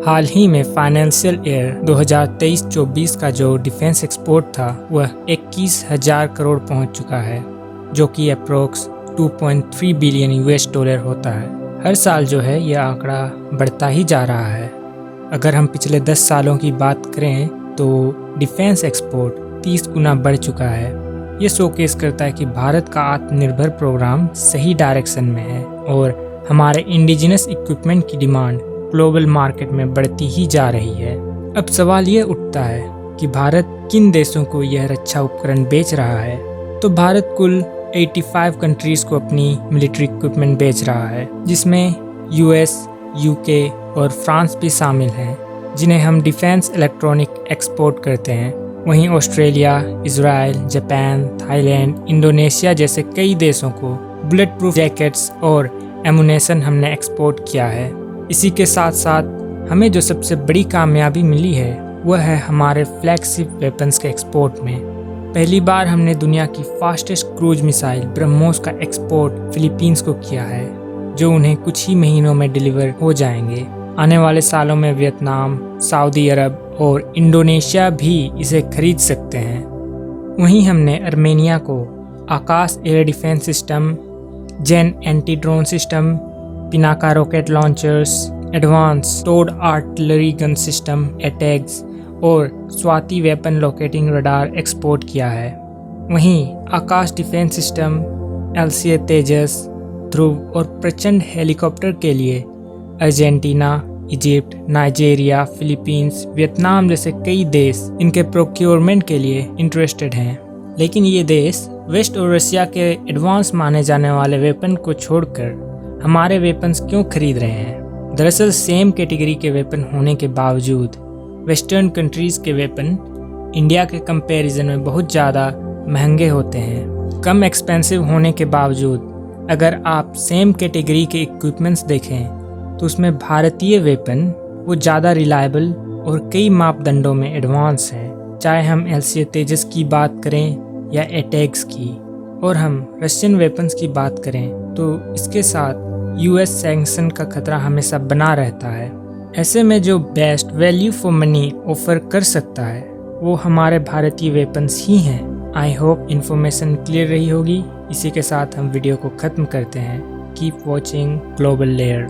हाल ही में financial year 2023-24 का जो डिफेंस एक्सपोर्ट था वह 21,000 करोड़ पहुंच चुका है, जो कि अप्रोक्स 2.3 बिलियन यूएस डॉलर होता है। हर साल जो है यह आंकड़ा बढ़ता ही जा रहा है। अगर हम पिछले 10 सालों की बात करें तो डिफेंस एक्सपोर्ट 30 गुना बढ़ चुका है। ये शोकेस करता है कि भारत का आत्मनिर्भर प्रोग्राम सही डायरेक्शन में है और हमारे इंडिजिनस इक्विपमेंट की डिमांड ग्लोबल मार्केट में बढ़ती ही जा रही है। अब सवाल ये उठता है कि भारत किन देशों को यह रक्षा उपकरण बेच रहा है। तो भारत कुल 85 कंट्रीज़ को अपनी मिलिट्री इक्विपमेंट बेच रहा है, जिसमें यूएस, यूके और फ्रांस भी शामिल हैं, जिन्हें हम डिफेंस इलेक्ट्रॉनिक एक्सपोर्ट करते हैं। वहीं Australia, Israel, Japan, Thailand, Indonesia जैसे कई देशों को बुलेट प्रूफ जैकेट्स और एमुनेशन हमने एक्सपोर्ट किया है। इसी के साथ साथ हमें जो सबसे बड़ी कामयाबी मिली है वह है हमारे फ्लैगशिप वेपन्स के एक्सपोर्ट में। पहली बार हमने दुनिया की फास्टेस्ट क्रूज मिसाइल ब्रह्मोस का एक्सपोर्ट फिलीपींस को किया है, जो उन्हें कुछ ही महीनों में डिलीवर हो जाएंगे। आने वाले सालों में वियतनाम, सऊदी अरब और इंडोनेशिया भी इसे खरीद सकते हैं। वहीं हमने आर्मेनिया को Akash air defence system, Zen anti drone system, Pinaka rocket launchers, advance towed artillery gun system ATAGS और Swathi weapon locating radar export किया है। वहीं Akash defence system, LCA Tejas, Dhruv और प्रचंड हेलीकॉप्टर के लिए Argentina, Egypt, Nigeria, Philippines, Vietnam जैसे कई देश इनके प्रोक्योरमेंट के लिए इंटरेस्टेड हैं। लेकिन ये देश वेस्ट और रशिया के एडवांस माने जाने वाले वेपन को छोड़कर हमारे वेपन्स क्यों खरीद रहे हैं? दरअसल सेम कैटेगरी के वेपन होने के बावजूद वेस्टर्न कंट्रीज़ के वेपन इंडिया के कंपैरिजन में बहुत ज़्यादा महंगे होते हैं। कम एक्सपेंसिव होने के बावजूद अगर आप सेम कैटेगरी के इक्विपमेंट्स देखें तो उसमें भारतीय वेपन वो ज़्यादा रिलायबल और कई मापदंडों में एडवांस है। चाहे हम LCA तेजस की बात करें या एटैक्स की, और हम रशियन वेपन्स की बात करें तो इसके साथ US सैंक्शन का खतरा हमेशा बना रहता है। ऐसे में जो best value for money offer कर सकता है वो हमारे भारतीय वेपन्स ही हैं। आई होप इन्फॉर्मेशन क्लियर रही होगी। इसी के साथ हम वीडियो को ख़त्म करते हैं। Keep watching global layer.